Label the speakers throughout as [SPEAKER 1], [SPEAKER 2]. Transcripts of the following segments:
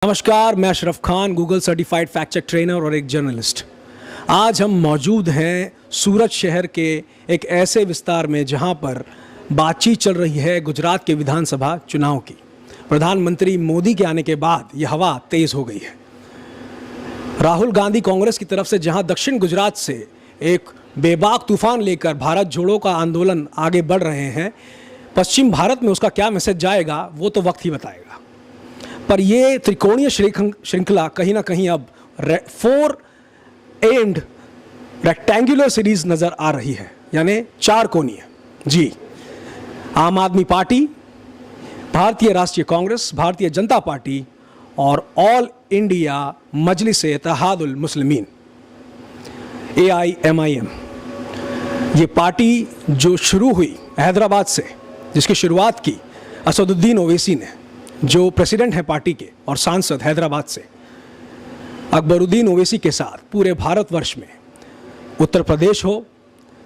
[SPEAKER 1] नमस्कार, मैं Ashraf Khan, Google certified fact check trainer और एक जर्नलिस्ट। आज हम मौजूद हैं सूरत शहर के एक ऐसे विस्तार में जहां पर बातचीत चल रही है गुजरात के विधानसभा चुनाव की। प्रधानमंत्री मोदी के आने के बाद यह हवा तेज हो गई है। राहुल गांधी कांग्रेस की तरफ से जहां दक्षिण गुजरात से एक बेबाक तूफान लेकर भारत जोड़ो का आंदोलन आगे बढ़ रहे हैं, पश्चिम भारत में उसका क्या मैसेज जाएगा वो तो वक्त ही बताएगा। पर ये त्रिकोणीय श्रृंखला कहीं ना कहीं अब 4 एंड रेक्टेंगुलर सीरीज नजर आ रही है, यानी 4 कोणीय। जी, आम आदमी पार्टी, भारतीय राष्ट्रीय कांग्रेस, भारतीय जनता पार्टी और all India मजलिस-ए Ittehadul Muslimeen AIMIM। ये पार्टी जो शुरू हुई हैदराबाद से, जिसकी शुरुआत की असदुद्दीन ओवैसी ने, जो प्रेसिडेंट हैं पार्टी के और सांसद हैदराबाद से, अकबरुद्दीन ओवैसी के साथ पूरे भारतवर्ष में, उत्तर प्रदेश हो,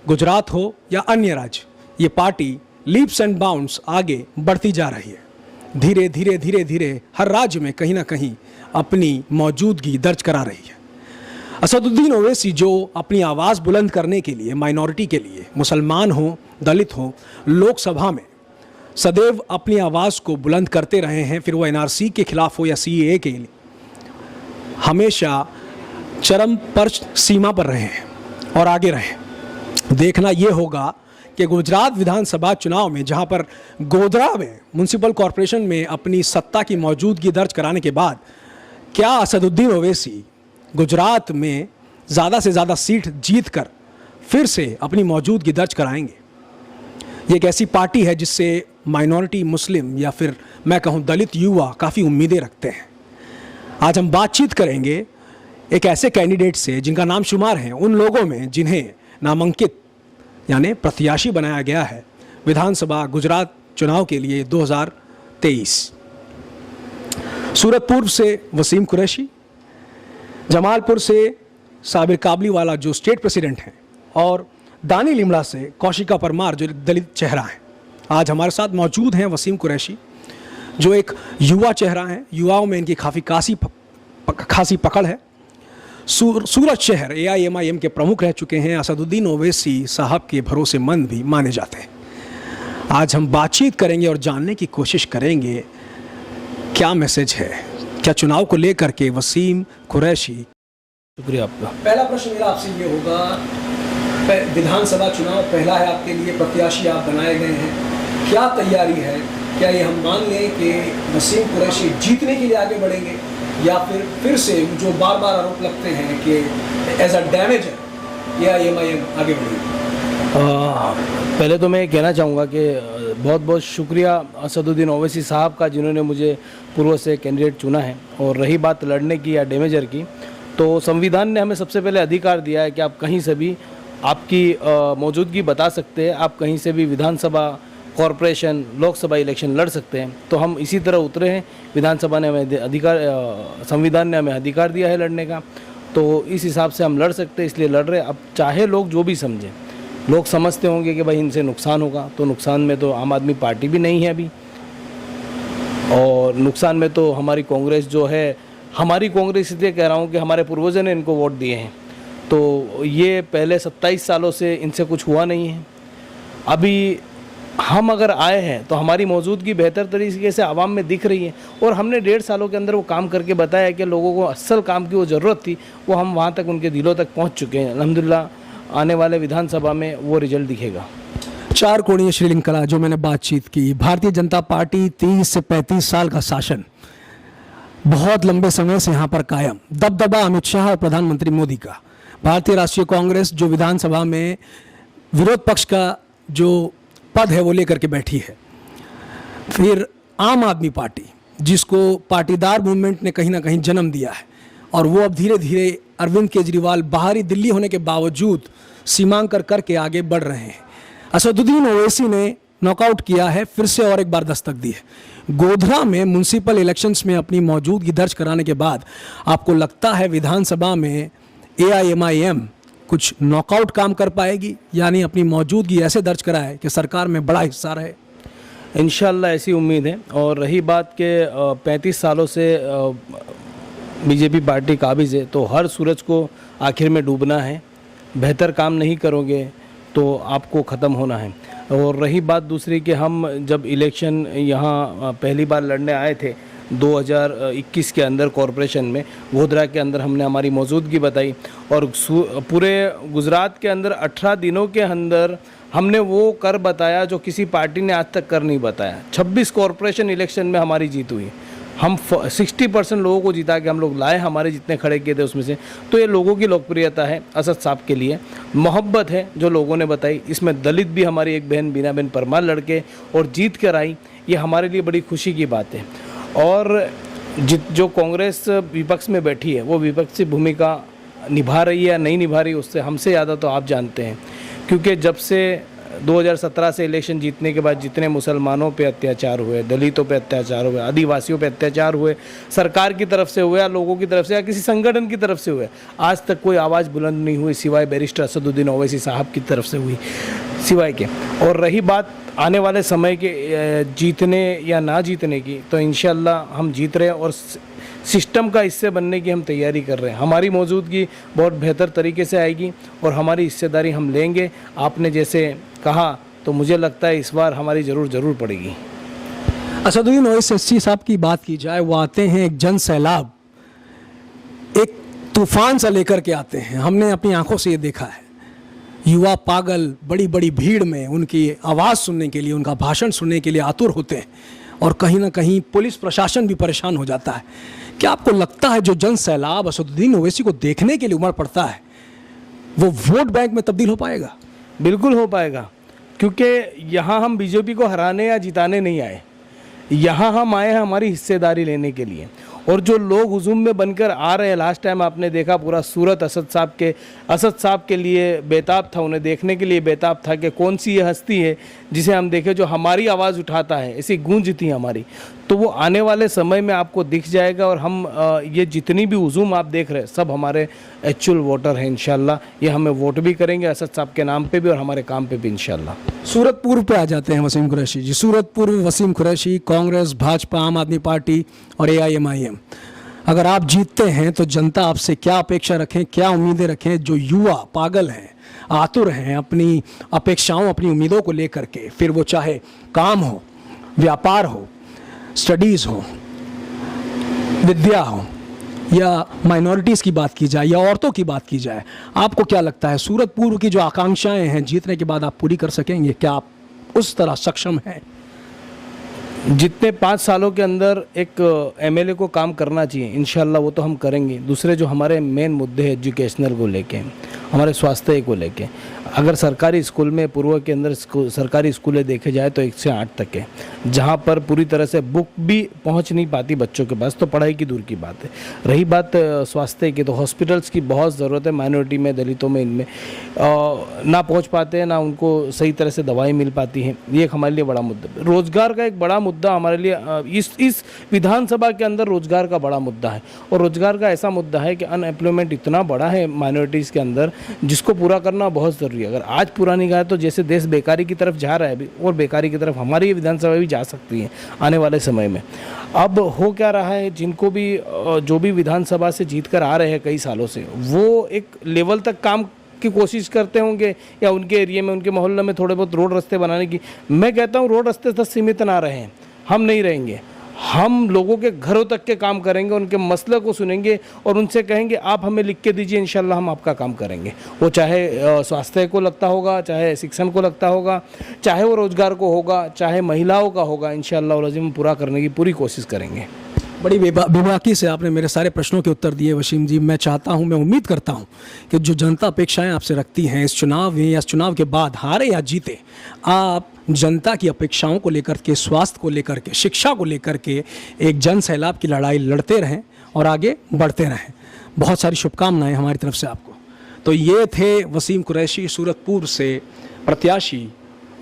[SPEAKER 1] गुजरात हो या अन्य राज्य, ये पार्टी लीप्स एंड बाउंड्स आगे बढ़ती जा रही है। धीरे धीरे धीरे धीरे हर राज्य में कहीं ना कहीं अपनी मौजूदगी दर्ज करा रही है। असदुद्दीन ओवैसी जो अपनी आवाज़ बुलंद करने के लिए, माइनॉरिटी के लिए, मुसलमान हो, दलित हो, लोकसभा में सदैव अपनी आवाज़ को बुलंद करते रहे हैं, फिर वो NRC के खिलाफ हो या CAA के लिए, हमेशा चरम पर सीमा पर रहे हैं और आगे रहे। देखना ये होगा कि गुजरात विधानसभा चुनाव में, जहां पर गोधरा में म्यूनसिपल कॉरपोरेशन में अपनी सत्ता की मौजूदगी दर्ज कराने के बाद, क्या असदुद्दीन ओवैसी गुजरात में ज़्यादा से ज़्यादा सीट जीतकर फिर से अपनी मौजूदगी दर्ज कराएंगे। ये एक ऐसी पार्टी है जिससे माइनॉरिटी, मुस्लिम या फिर मैं कहूँ दलित युवा काफ़ी उम्मीदें रखते हैं। आज हम बातचीत करेंगे एक ऐसे कैंडिडेट से जिनका नाम शुमार है उन लोगों में जिन्हें नामांकित यानी प्रत्याशी बनाया गया है विधानसभा गुजरात चुनाव के लिए 2023। सूरत पूर्व से वसीम कुरैशी, जमालपुर से साबिर काबलीवाला जो स्टेट प्रेसिडेंट हैं, और दानी लिमड़ा से कौशिका परमार जो दलित चेहरा हैं। आज हमारे साथ मौजूद हैं वसीम कुरैशी, जो एक युवा चेहरा हैं। युवाओं में इनकी खासी पकड़ है। सूरत शहर AIMIM के प्रमुख रह चुके हैं। असदुद्दीन ओवैसी साहब के भरोसेमंद भी माने जाते हैं। आज हम बातचीत करेंगे और जानने की कोशिश करेंगे क्या मैसेज है, क्या चुनाव को लेकर के वसीम कुरैशी।
[SPEAKER 2] शुक्रिया आपका।
[SPEAKER 1] पहला प्रश्न मेरा आपसे ये होगा, विधानसभा चुनाव पहला है आपके लिए, प्रत्याशी आप बनाए गए हैं, क्या तैयारी है? क्या ये हम मान लें कि वसीम कुरैशी जीतने के लिए आगे बढ़ेंगे, या फिर से जो बार बार आरोप लगते हैं कि एज अ डैमेजर AIMIM आगे बढ़ेगी?
[SPEAKER 2] पहले तो मैं कहना चाहूँगा कि बहुत बहुत शुक्रिया असदुद्दीन ओवैसी साहब का, जिन्होंने मुझे पूर्व से कैंडिडेट चुना है। और रही बात लड़ने की या डैमेजर की, तो संविधान ने हमें सबसे पहले अधिकार दिया है कि आप कहीं से भी आपकी मौजूदगी बता सकते हैं, आप कहीं से भी विधानसभा, कॉरपोरेशन, लोकसभा इलेक्शन लड़ सकते हैं। तो हम इसी तरह उतरे हैं। विधानसभा ने हमें अधिकार, संविधान ने हमें अधिकार दिया है लड़ने का, तो इस हिसाब से हम लड़ सकते हैं, इसलिए लड़ रहे। अब चाहे लोग जो भी समझें, लोग समझते होंगे कि भाई इनसे नुकसान होगा, तो नुकसान में तो आम आदमी पार्टी भी नहीं है अभी, और नुकसान में तो हमारी कांग्रेस जो है, हमारी कांग्रेस इसलिए कह रहा हूँ कि हमारे पूर्वजों ने इनको वोट दिए हैं, तो ये पहले 27 सालों से इनसे कुछ हुआ नहीं है। अभी हम अगर आए हैं तो हमारी मौजूदगी बेहतर तरीके से आवाम में दिख रही है, और हमने 1.5 सालों के अंदर वो काम करके बताया कि लोगों को असल काम की वो ज़रूरत थी, वो हम वहाँ तक, उनके दिलों तक पहुँच चुके हैं। अल्हम्दुलिल्लाह आने वाले विधानसभा में वो रिजल्ट दिखेगा।
[SPEAKER 1] 4 कोणीय श्रृंखला जो मैंने बातचीत की, भारतीय जनता पार्टी 30 से 35 साल का शासन, बहुत लंबे समय से यहाँ पर कायम, दबदबा अमित शाह और प्रधानमंत्री मोदी का। भारतीय राष्ट्रीय कांग्रेस जो विधानसभा में विरोध पक्ष का जो पद है वो लेकर के बैठी है। फिर आम आदमी पार्टी, जिसको पाटीदार मूवमेंट ने कहीं ना कहीं जन्म दिया है, और वो अब धीरे धीरे अरविंद केजरीवाल बाहरी दिल्ली होने के बावजूद सीमांकन करके आगे बढ़ रहे हैं। असदुद्दीन ओवैसी ने नॉकआउट किया है, फिर से और एक बार दस्तक दी है। गोधरा में म्यूनसिपल इलेक्शंस में अपनी मौजूदगी दर्ज कराने के बाद आपको लगता है विधानसभा में AIMIM कुछ नॉकआउट काम कर पाएगी, यानी अपनी मौजूदगी ऐसे दर्ज कराए कि सरकार में बड़ा हिस्सा रहे?
[SPEAKER 2] इंशाल्लाह ऐसी उम्मीद है। और रही बात के 35 सालों से बीजेपी पार्टी काबिज़ है, तो हर सूरज को आखिर में डूबना है। बेहतर काम नहीं करोगे तो आपको ख़त्म होना है। और रही बात दूसरी कि हम जब इलेक्शन यहाँ पहली बार लड़ने आए थे 2021 के अंदर कॉरपोरेशन में गोधरा के अंदर, हमने हमारी मौजूदगी बताई और पूरे गुजरात के अंदर 18 दिनों के अंदर हमने वो कर बताया जो किसी पार्टी ने आज तक कर नहीं बताया। 26 कॉरपोरेशन इलेक्शन में हमारी जीत हुई। हम 60% लोगों को जिता के हम लोग लाए, हमारे जितने खड़े किए थे उसमें से। तो ये लोगों की लोकप्रियता है असद साहब के लिए, मोहब्बत है जो लोगों ने बताई। इसमें दलित भी हमारी एक बहन बीनाबेन परमार लड़के और जीत कर आई, ये हमारे लिए बड़ी खुशी की बात है। और जो कांग्रेस विपक्ष में बैठी है वो विपक्षी भूमिका निभा रही है या नहीं निभा रही, उससे हमसे ज़्यादा तो आप जानते हैं। क्योंकि जब से 2017 से इलेक्शन जीतने के बाद जितने मुसलमानों पे अत्याचार हुए, दलितों पे अत्याचार हुए, आदिवासियों पे अत्याचार हुए, सरकार की तरफ से हुए या लोगों की तरफ से या किसी संगठन की तरफ से हुए, आज तक कोई आवाज़ बुलंद नहीं हुई सिवाय बैरिस्टर असदुद्दीन ओवैसी साहब की तरफ से हुई, सिवाय के। और रही बात आने वाले समय के जीतने या ना जीतने की, तो इंशाल्लाह हम जीत रहे हैं और सिस्टम का हिस्से बनने की हम तैयारी कर रहे हैं। हमारी मौजूदगी बहुत बेहतर तरीके से आएगी और हमारी हिस्सेदारी हम लेंगे। आपने जैसे कहा तो मुझे लगता है इस बार हमारी ज़रूर पड़ेगी।
[SPEAKER 1] असदुद्दीन ओवैसी साहब की बात की जाए, वो आते हैं एक जन सैलाब, एक तूफान सा लेकर के आते हैं। हमने अपनी आंखों से ये देखा है, युवा पागल बड़ी बड़ी भीड़ में उनकी आवाज़ सुनने के लिए, उनका भाषण सुनने के लिए आतुर होते हैं और कहीं ना कहीं पुलिस प्रशासन भी परेशान हो जाता है। क्या आपको लगता है जो जन सैलाब असदुद्दीन ओवैसी को देखने के लिए उमड़ पड़ता है वो वोट बैंक में तब्दील हो पाएगा?
[SPEAKER 2] बिल्कुल हो पाएगा, क्योंकि यहाँ हम बीजेपी को हराने या जिताने नहीं आए, यहाँ हम आए हैं हमारी हिस्सेदारी लेने के लिए। और जो लोग हुजूम में बनकर आ रहे हैं, लास्ट टाइम आपने देखा पूरा सूरत असद साहब के लिए बेताब था, उन्हें देखने के लिए बेताब था कि कौन सी ये हस्ती है जिसे हम देखें जो हमारी आवाज़ उठाता है, ऐसी गूंज थी हमारी। तो वो आने वाले समय में आपको दिख जाएगा। और हम ये जितनी भी हुजूम आप देख रहे हैं सब हमारे एक्चुअल वोटर हैं। इंशाल्लाह ये हमें वोट भी करेंगे असद साहब के नाम पे भी और हमारे काम पे भी इंशाल्लाह।
[SPEAKER 1] सूरत पूर्व पे आ जाते हैं वसीम कुरैशी जी। सूरत पूर्व वसीम कुरैशी, कांग्रेस, भाजपा, आम आदमी पार्टी और AIMIM, अगर आप जीतते हैं तो जनता आपसे क्या अपेक्षा रखें, क्या उम्मीदें रखें? जो युवा पागल हैं, आतुर हैं अपनी अपेक्षाओं, अपनी उम्मीदों को लेकर के, फिर वो चाहे काम हो, व्यापार हो, स्टडीज़ हो, विद्या हो, या माइनॉरिटीज़ की बात की जाए या औरतों की बात की जाए, आपको क्या लगता है सूरत पूर्व की जो आकांक्षाएं हैं जीतने के बाद आप पूरी कर सकेंगे? क्या आप उस तरह सक्षम हैं?
[SPEAKER 2] जितने 5 सालों के अंदर एक MLA को काम करना चाहिए इंशाल्लाह वो तो हम करेंगे। दूसरे जो हमारे मेन मुद्दे हैं एजुकेशनल को लेके, हमारे स्वास्थ्य को लेके, अगर सरकारी स्कूल में पूर्व के अंदर सरकारी स्कूलें देखे जाए तो 1 से 8 तक है, जहाँ पर पूरी तरह से बुक भी पहुँच नहीं पाती बच्चों के पास, तो पढ़ाई की दूर की बात है। रही बात स्वास्थ्य की, तो हॉस्पिटल्स की बहुत ज़रूरत है माइनॉरिटी में, दलितों में, इनमें ना पहुँच पाते हैं, ना उनको सही तरह से दवाई मिल पाती है। ये एक हमारे लिए बड़ा मुद्दा। रोज़गार का एक बड़ा मुद्दा हमारे लिए इस विधानसभा के अंदर रोज़गार का बड़ा मुद्दा है। और रोज़गार का ऐसा मुद्दा है कि अनएम्प्लॉयमेंट इतना बड़ा है माइनॉरिटीज़ के अंदर जिसको पूरा करना बहुत ज़रूरी है। अगर आज पूरा नहीं गया तो जैसे देश बेकारी की तरफ जा रहा है अभी, और बेकारी की तरफ हमारी ये विधानसभा भी जा सकती है आने वाले समय में। अब हो क्या रहा है, जिनको भी जो भी विधानसभा से जीत कर आ रहे हैं कई सालों से, वो एक लेवल तक काम की कोशिश करते होंगे या उनके एरिया में, उनके मोहल्ले में थोड़े बहुत रोड रास्ते बनाने की। मैं कहता हूँ रोड रास्ते तक सीमित ना रहें, हम नहीं रहेंगे, हम लोगों के घरों तक के काम करेंगे, उनके मसले को सुनेंगे और उनसे कहेंगे आप हमें लिख के दीजिए, इंशाल्लाह हम आपका काम करेंगे। वो चाहे स्वास्थ्य को लगता होगा, चाहे शिक्षण को लगता होगा, चाहे वो रोज़गार को होगा, चाहे महिलाओं का होगा, इंशाल्लाह हम पूरा करने की पूरी कोशिश करेंगे।
[SPEAKER 1] बड़ी बेबाकी से आपने मेरे सारे प्रश्नों के उत्तर दिए वसीम जी। मैं चाहता हूं, मैं उम्मीद करता हूं कि जो जनता अपेक्षाएं आपसे रखती हैं इस चुनाव में या इस चुनाव के बाद, हारे या जीते, आप जनता की अपेक्षाओं को लेकर के, स्वास्थ्य को लेकर के, शिक्षा को लेकर के एक जन सैलाब की लड़ाई लड़ते रहें और आगे बढ़ते रहें। बहुत सारी शुभकामनाएं हमारी तरफ से आपको। तो ये थे वसीम कुरैशी, सूरतपुर से प्रत्याशी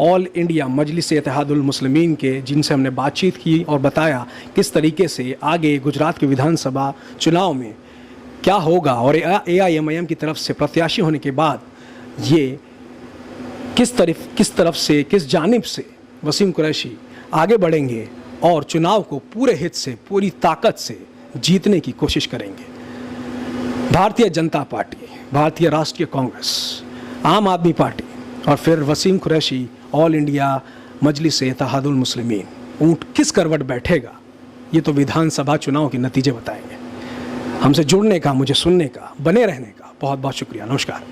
[SPEAKER 1] ऑल इंडिया मजलिस इत्तेहादुल मुस्लिमीन के, जिनसे हमने बातचीत की और बताया किस तरीके से आगे गुजरात के विधानसभा चुनाव में क्या होगा और AIMIM की तरफ से प्रत्याशी होने के बाद ये किस तरफ से, किस जानिब से वसीम कुरैशी आगे बढ़ेंगे और चुनाव को पूरे हित से, पूरी ताकत से जीतने की कोशिश करेंगे। भारतीय जनता पार्टी, भारतीय राष्ट्रीय कांग्रेस, आम आदमी पार्टी और फिर वसीम कुरैशी ऑल इंडिया मजलिस इत्तेहादुल मुस्लिमीन, ऊंट किस करवट बैठेगा ये तो विधानसभा चुनाव के नतीजे बताएंगे। हमसे जुड़ने का, मुझे सुनने का, बने रहने का बहुत बहुत शुक्रिया। नमस्कार।